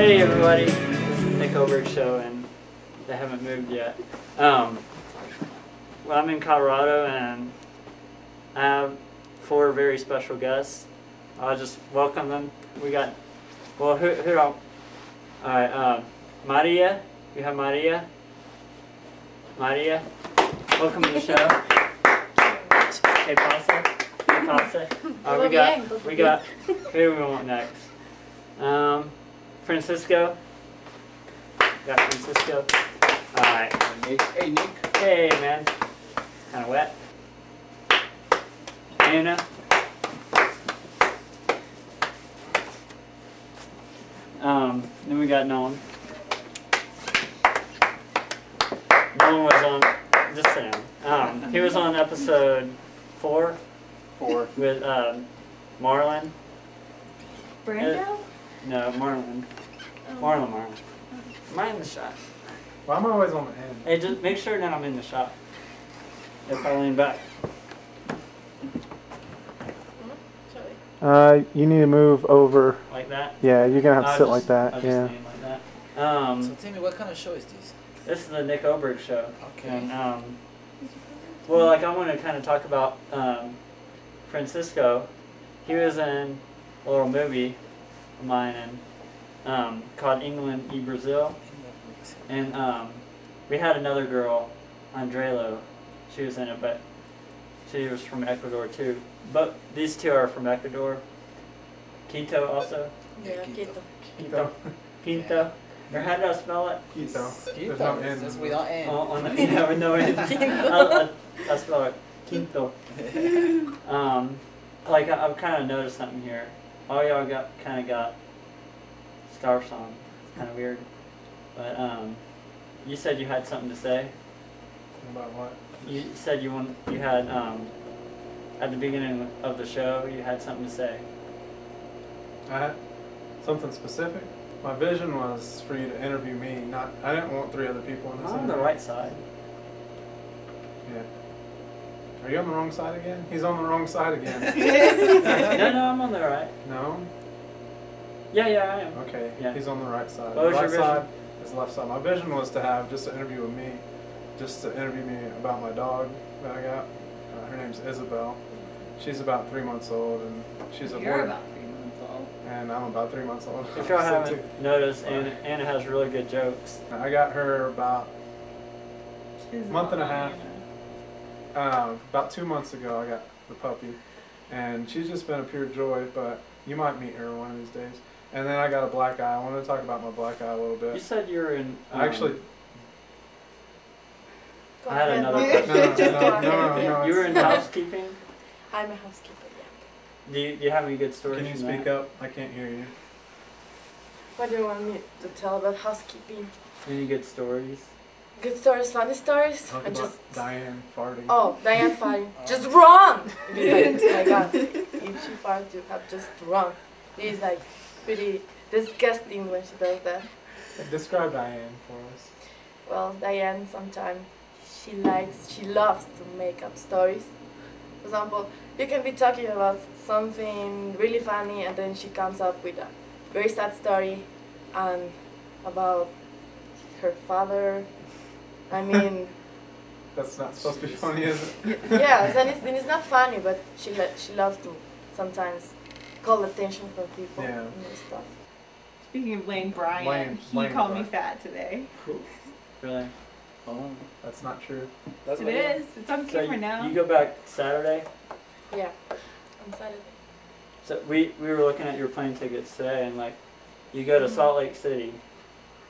Hey everybody, this is Nick Oberg Show, and they haven't moved yet. Well, I'm in Colorado, and I have 4 very special guests. I'll just welcome them. We got, well, who all right, Maria. We have Maria. Maria, welcome to the show. Hey, Pasa. Hey, Pasa. We got, who do we want next? Francisco. Got Francisco. Alright. Nick. Hey, Nick. Hey, man. Kinda wet. Anna. Then we got Nolan. Nolan was on, just sit down. He was on episode 4 with Marlon. Brando? No, Marlon. Marlon. Am I in the shot? Well, I'm always on the end. Hey, just make sure that I'm in the shot. If I lean back. You need to move over. Like that? Yeah, you're gonna have to sit like that. I'll Yeah. just lean like that. So tell me, what kind of show is this? This is the Nick Oberg Show. Okay. And, well, like, I want to kind of talk about Francisco. He was in a little movie of mine called England e Brazil. And we had another girl, Andrelo. She was in it, but she was from Ecuador too. But these 2 are from Ecuador. Quito also. Yeah, Quito. Quito. Or how do I spell it? Quito. Quito. There's no N. That's without N. Yeah, with no N. I spell it Quito. Like I've kind of noticed something here. All y'all kind of got scarves on. It's kind of weird. But you said you had something to say. About what? You said you had at the beginning of the show you had something to say. I had something specific. My vision was for you to interview me. I didn't want 3 other people in this. I'm on the interview. right side. Yeah. Are you on the wrong side again? He's on the wrong side again. No, I'm on the right. No? Yeah, I am. Okay. Yeah. He's on the right side. What The was right your vision? side is the left side. My vision was to have just an interview with me, just to interview me about my dog that I got. Her name's Isabel. She's about 3 months old, and she's a You're boy. about 3 months old. And I'm about 3 months old. If y'all So haven't noticed, Anna has really good jokes. I got her about She's month and a little half. Anna. about 2 months ago. I got the puppy, and she's just been a pure joy. But you might meet her one of these days. And then I got a black eye. I wanted to talk about my black eye a little You bit. said you were in. Actually, Go I had ahead. another no, question. no. You were in housekeeping. I'm a housekeeper, yeah. Do you have any good stories? Can you from speak that? up? I can't hear you. What do you want me to tell about housekeeping? Any good stories? Good stories, funny stories? Talk I about just... Diane farting. Oh, Diane farting. Just run! Like, oh my god. If she farts, you have just run. It's like pretty disgusting when she does that. Describe Diane for us. Well, Diane sometimes she loves to make up stories. For example, you can be talking about something really funny and then she comes up with a very sad story and about her father. I mean, That's not supposed to be funny, is it? yes, and it's not funny, but she loves to sometimes call attention from people Yeah. and stuff. Speaking of Lane Bryant, he Lane called me Bryant. fat today. Really? Oh, That's not true. that's It what is. It's on So camera now. you go back Saturday. Yeah, on Saturday. So we were looking at your plane tickets today, and like, you go to Salt Lake City.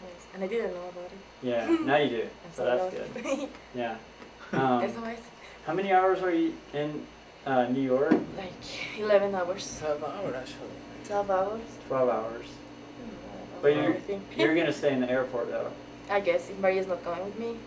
Yes, and I didn't know about it. Yeah, now you do. I'm So that's lost. good. Yeah. SOS. How many hours were you in New York? Like 11 hours. 12 hours actually. 12 hours. 12 hours. I But don't know, you're- I think. You're gonna stay in the airport though. I guess if Maria's not going with me.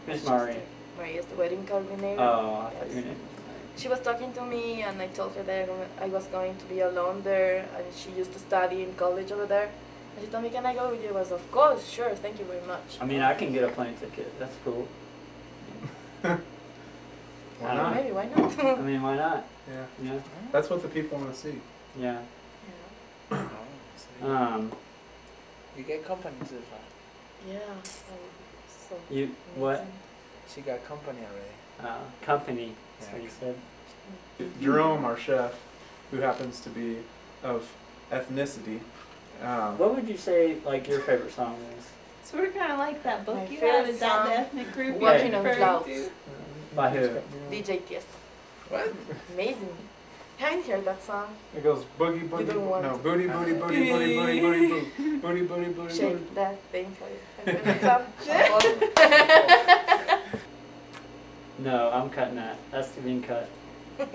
Who's she's Mari? Maria's the wedding coordinator. Oh, I thought Yes. your name. She was talking to me and I told her that I was going to be alone there and she used to study in college over there. And she told me, can I go with you? I was, of course, sure, thank you very much. I mean, I can get a plane ticket. That's cool. Why not? Maybe, why not? I mean, why not? Yeah. Yeah. That's what the people want to see. Yeah. Yeah. Um. You get company to the fire. Yeah. So You what? amazing. She got company already. Company. That's Yeah. what you said. Jerome, our chef, who happens to be of ethnicity. What would you say like your favorite song is? Sort of kind of like that book My you have. favorite Is that the song, ethnic group you're Walking on referring Clouds. to? By who? DJ Tiesto. What? Amazing. Haven't heard that song? It goes boogie boogie, don't want no to. booty booty booty booty booty booty boo, booty booty booty booty. Shake that thing for you. Have you heard that song? No, I'm cutting that. That's being cut.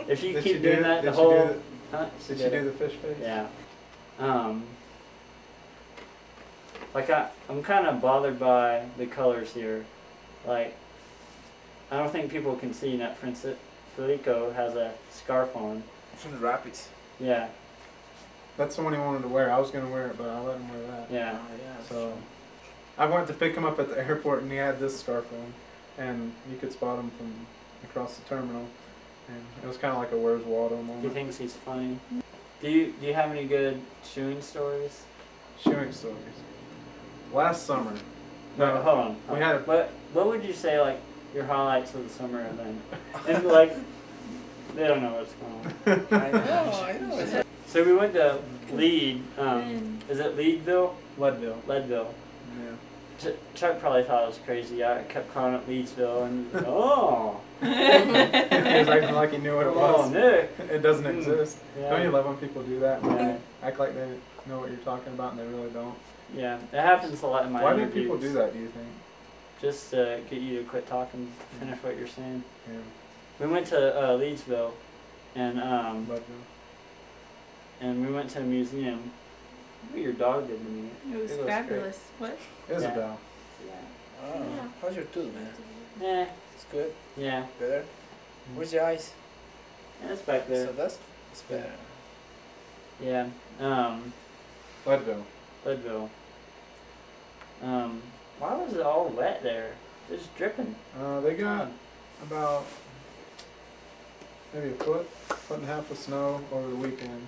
If you Did keep she doing do- that, the did she whole. do Huh? Did she do the fish face? Yeah. Like I'm kind of bothered by the colors here. Like, I don't think people can see that Felico has a scarf on. From the Rapids. Yeah, That's the one he wanted to wear. I was gonna wear it, but I let him wear that. yeah. Oh, yeah. So I went to pick him up at the airport, and he had this scarf on, and you could spot him from across the terminal. And it was kind of like a Where's Waldo He moment. thinks he's funny. Do you have any good shoeing stories? Shoeing stories. Last summer. No, hold on. We had a- What would you say like your highlights of the summer event? And like they don't know what's going on. I know. So we went to Lead. Mm. Is it Leadville? Leadville. Leadville. Yeah. Chuck probably thought I was crazy. I kept calling it Leadsville and oh. He was acting like he knew what it Oh, was. Nick. It doesn't Mm. exist. Yeah. Don't you love when people do that? Yeah. Act like they know what you're talking about and they really don't. Yeah, it happens a lot in my Why do interviews. people do that, do you think? Just to get you to quit talking, finish what you're saying. Yeah. We went to Leadsville, and Leadville. we went to a museum. What your dog did to me. It was It was fabulous. What? Isabel. Oh, how's your tooth, man? Yeah. It's good. Yeah. Better. Where's your eyes? Yeah, it's back there. So it's better. Yeah. Leadville. Leadville. Why was it all wet there? It was dripping. They got about maybe a foot and a half of snow over the weekend,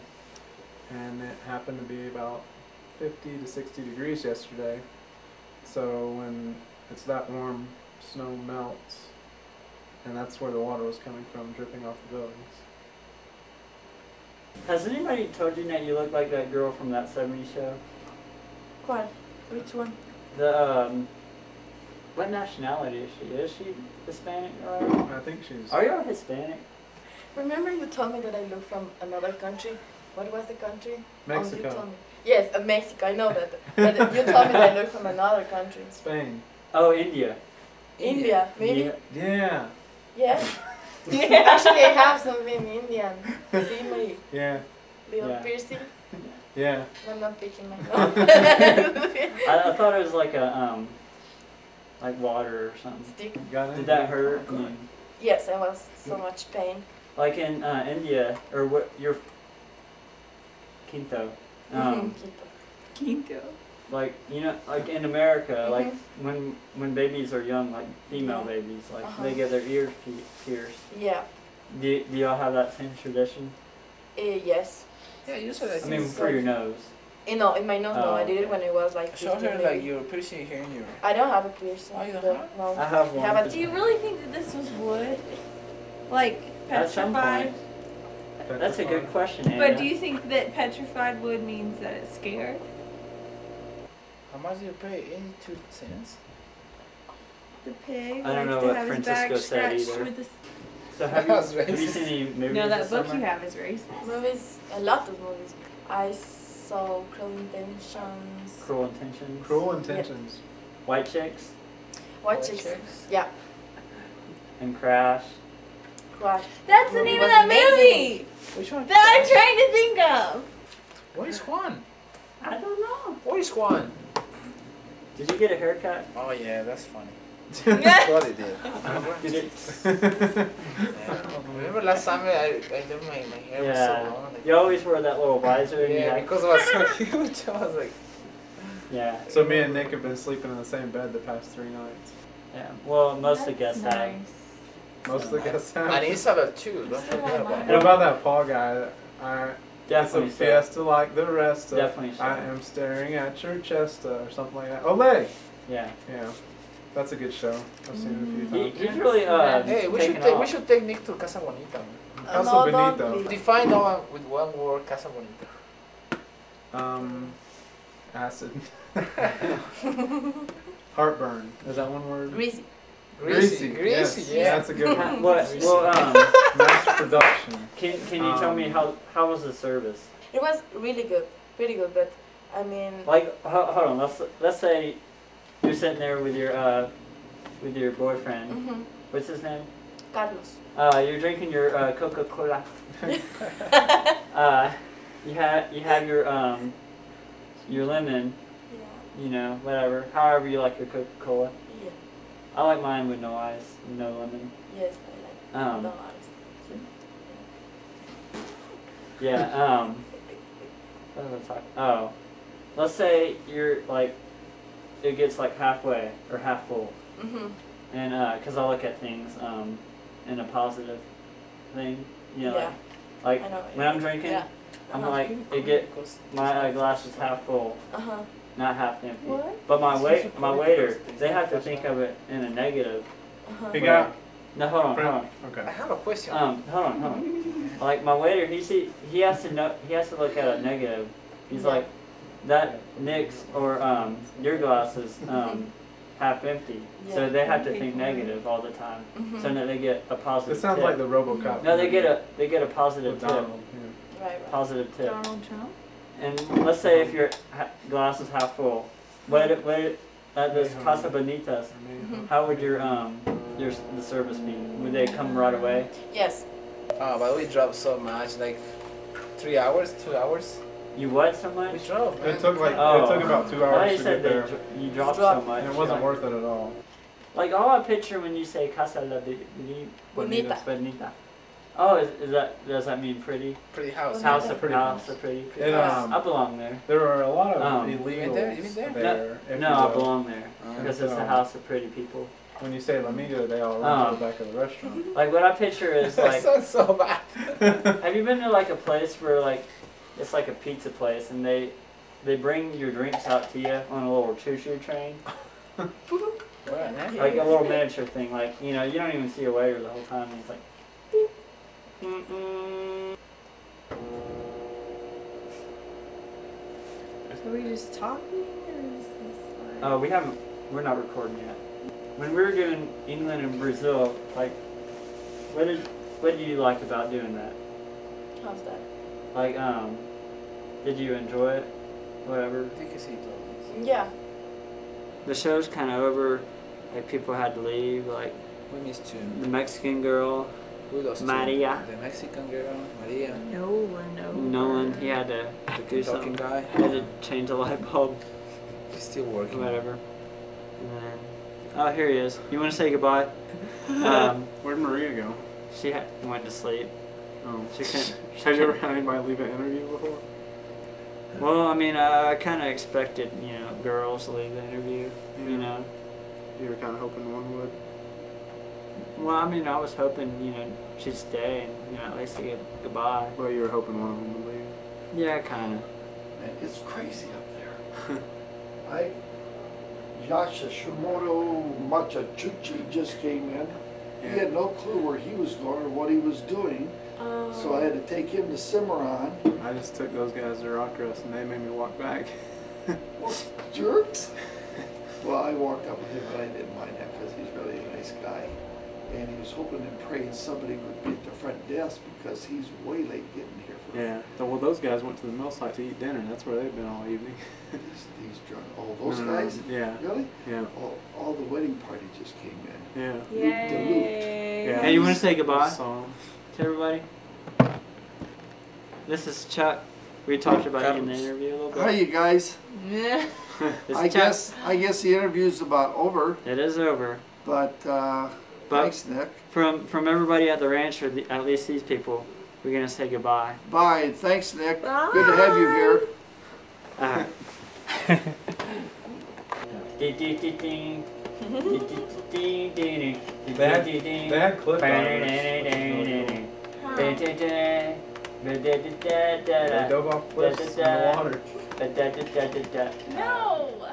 and it happened to be about 50 to 60 degrees yesterday. So when it's that warm, snow melts, and that's where the water was coming from, dripping off the buildings. Has anybody told you that you look like that girl from that 70s show? ¿Cuál? Which one? The what nationality is she? Is she Hispanic or? I think she's. Are you Hispanic? Remember you told me that I look from another country? What was the country? Oh, you Mexico. told me. Yes, Mexico, I know that. But you told me that I look from another country. Spain. Oh, India. India, maybe? Yeah. Yeah. Yeah? Actually, I have something Indian. See my Yeah. little Yeah. piercing? Yeah. I'm not picking my nose. I thought it was like a like water or something. Stick. Got it? Did that hurt? Yes, I was so much pain. Like in India or what? Your Quinto. Quinto. Like you know, like in America, like Mhm. when babies are young, like female Yeah. babies, like Uh-huh. they get their ears pierced. Yeah. Do y'all have that same tradition? Yes. Yeah, you said that. I mean, for your nose. No, in my nose, no. Oh, I did it okay. when I was like 15 Show her maybe. like you're piercing here in your. I don't have a piercing. Oh, you don't though, have? No. I have I one. have a Do you really think that this was wood? Like At some petrified? point. That's a good question, Anna. But do you think that petrified wood means that it's scared? How much do you pay? 82 cents. The pig I don't likes know to what have his Francisco back said scratched either. with a... So have That was you racist. seen any movies No, that this book summer? you have is racist. Movies, a lot of movies. I saw Cruel Intentions. Cruel Intentions. Cruel Intentions. White Chicks What White Chicks? Chicks? Yeah, and Crash. Crash. That's the Movie name was of that amazing. movie Which one? that I'm trying to think of. Where is Juan? I don't know. Where is Juan? Did you get a haircut? Oh yeah, that's funny. Yeah. What it did. Did it? Yeah. Remember last summer I did my hair was so Yeah. long. Like, You always wear that little visor. And you yeah, had- because it was so huge. I was like, Yeah. So me and Nick have been sleeping in the same bed the past 3 nights. Yeah. Well, most of the That's guests have. nice. Most of the guests have. and Isabel too. Don't Still forget on about mine. What about that Paul guy? Definitely It's a so. fiesta like the rest of. Definitely so. I am staring at your chest or something like that. Olay! Yeah. Yeah. That's a good show. I've seen it a few times. He's really Hey, we taken should take off. we should take Nick to Casa Bonita. Man. Casa no, don't Bonito. please. Define that one with one word, Casa Bonita. Acid. Heartburn. Is that one word? Greasy. Greasy, Yes. yeah. That's a good one. What? Well, Mass production. can you tell me how was the service? It was really good, pretty good. But I mean, Like, hold on. Let's say you're sitting there with your boyfriend. mhm, What's his name? Carlos. You're drinking your Coca-Cola. You have your lemon. Yeah. You know, whatever. However you like your Coca-Cola. Yeah. I like mine with no ice, no lemon. Yes, I like. Um, No ice. Yeah. What was I talking? Oh, let's say you're like, it gets like halfway or half full, Mhm. and because I look at things in a positive thing, you know, Yeah. like I know what when you I'm drinking, Yeah. I'm Uh-huh. like my glass is half full, Uh huh. not half empty. What? But my waiter, they have to think of it in a negative. Uh huh. He got. No, hold on. I Okay. have a question. Hold on. Like my waiter, he has to know, he has to look at a negative. He's Yeah. like, that Nick's or your glass is half empty, so Yeah. they have to think negative all the time, Mhm. so that they get a positive. This sounds tip. like the RoboCop. No, they get a positive with tip. Donald. Yeah. Right. Right. Positive tip. Donald Trump. And let's say if your glass is half full, what at this Casa Bonitas, Mhm. how would your the service be? Would they come right away? Yes. But we drove so much, like 3 hours, 2 hours. You what so We much? drove. Man. It took like Oh. it took about 2 I thought hours you to said get there, you dropped so much. and it wasn't like, worth it at all. Like all I picture when you say Casa la Bonita. Bonita. Oh, is that does that mean pretty? Pretty house. Bonita. House of Pretty house nice. of pretty. It, I belong there. There are a lot of You illegals been there? You been there? there. if No, you I go. belong there because it's the so- house of pretty people. When you say La Miga, they all run to the back of the restaurant. Like what I picture is That like, sounds so bad. have you been to like a place where like it's like a pizza place and they bring your drinks out to you on a little choo-choo train, like a little miniature thing. Like you know, you don't even see a waiter the whole time. And it's like. Beep. Mm-mm. Are we just talking, or is this like? Oh, we're not recording yet. When we were doing England and Brazil, like, what did you like about doing that? How's that? Like, did you enjoy it? Whatever. Yeah. The show's kind of over. Like, people had to leave. Like, We missed two. the Mexican girl, We lost two. Maria. The Mexican girl, Maria. No one knows. Nolan, he had to The do talking something. guy. He had to change the light bulb. He's still working. Whatever. And then, oh, here he is. You want to say goodbye? Where'd Maria go? She went to sleep. Oh, She couldn't. have you ever had anybody leave an interview before? Well, I mean, I kind of expected, you know, girls to leave the interview, you Yeah. know. You were kind of hoping one would. Well, I mean, I was hoping, you know, she'd stay and, you know, at least say goodbye. Well, you were hoping one of them would leave. Yeah, kind of. Man, it's crazy up there. Yashishimoto Machachuchi just came in. He had no clue where he was going or what he was doing, so I had to take him to Cimarron. I just took those guys to rock dress and they made me walk back. Well, jerks. Well, I walked up with him, but I didn't mind that because he's really a nice guy. And he was hoping and praying somebody would be at the front desk because he's way late getting here. For Yeah. Well, those guys went to the mill site to eat dinner. That's where they've been all evening. these drunk. Oh, those No. guys? Yeah. Really? Yeah. All the wedding party just came in. Yeah. Yay. Yeah. Hey, you want to say goodbye So, to everybody? This is Chuck. We talked about you in the interview a little bit. Hi, you guys. Yeah. This is I Chuck. guess the interview's about over, It is over. but thanks, Nick. From everybody at the ranch, or at least these people, we're going to say goodbye. Bye. Thanks, Nick. Good to have you here. Alright. Ding. They had clip art. They dove off cliffs in the water. No!